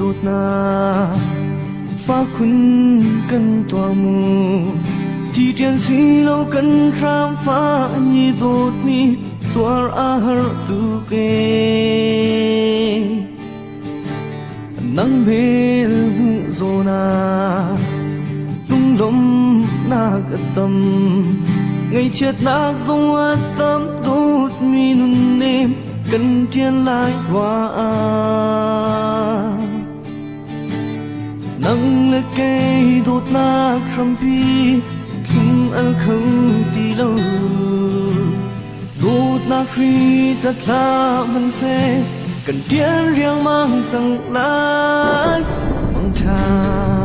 đột na phá khun cần tòa mù thì tiền suy lâu cần khám phá như đột mi tòa ar tu kê nắng bê bu zona tung lom na tâm ngày chết nát dòng tâm đốt mi nun nêm cần tiền lại hoa nắng lệ cây đốt nát trăm pi thùng ăn không đi lâu đốt nát khi chặt lá mình sẽ cần tiền riêng mang chẳng lại bằng thà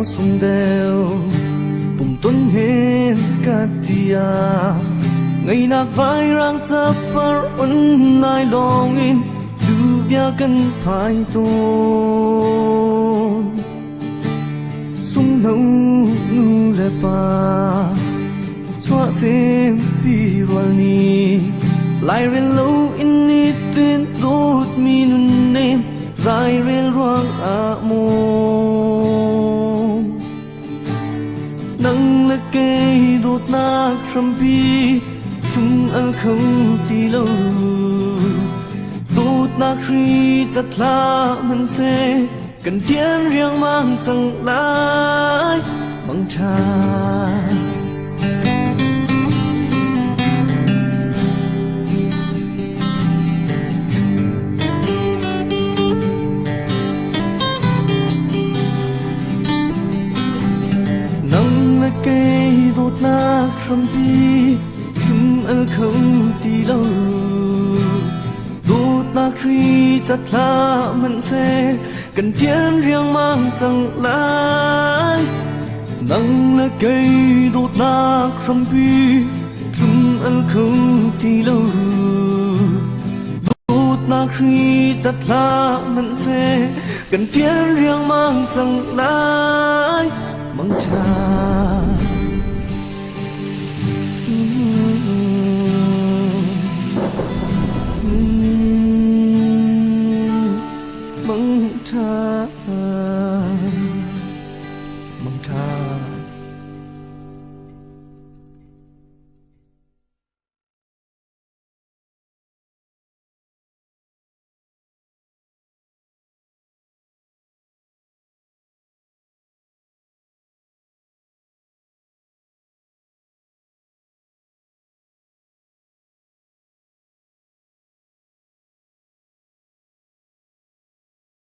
sung đeo bùng tuấn hen katia ngày nạc vai rang chấp par un nai long in du bia kan phai tôn sung nâu nu le pa chua xem pi rani lai ren lâu in ni tin đốt mi nun nem dài ren ruang a mo nắng lệ cây đốt nát trăm pi thùng ăn không đi lâu đốt nát khi chặt lá mình sẽ cần tiền riêng mang chẳng lại bằng thà cây đốt nát trăm pi thùng ăn không đi lâu đốt nát khi chặt lá mình sẽ cần tiền riêng mang chẳng lại nắng là cây đốt nát trăm pi thùng ăn không đi lâu đốt nát khi chặt lá mình sẽ cần tiền riêng mang chẳng lại bằng thà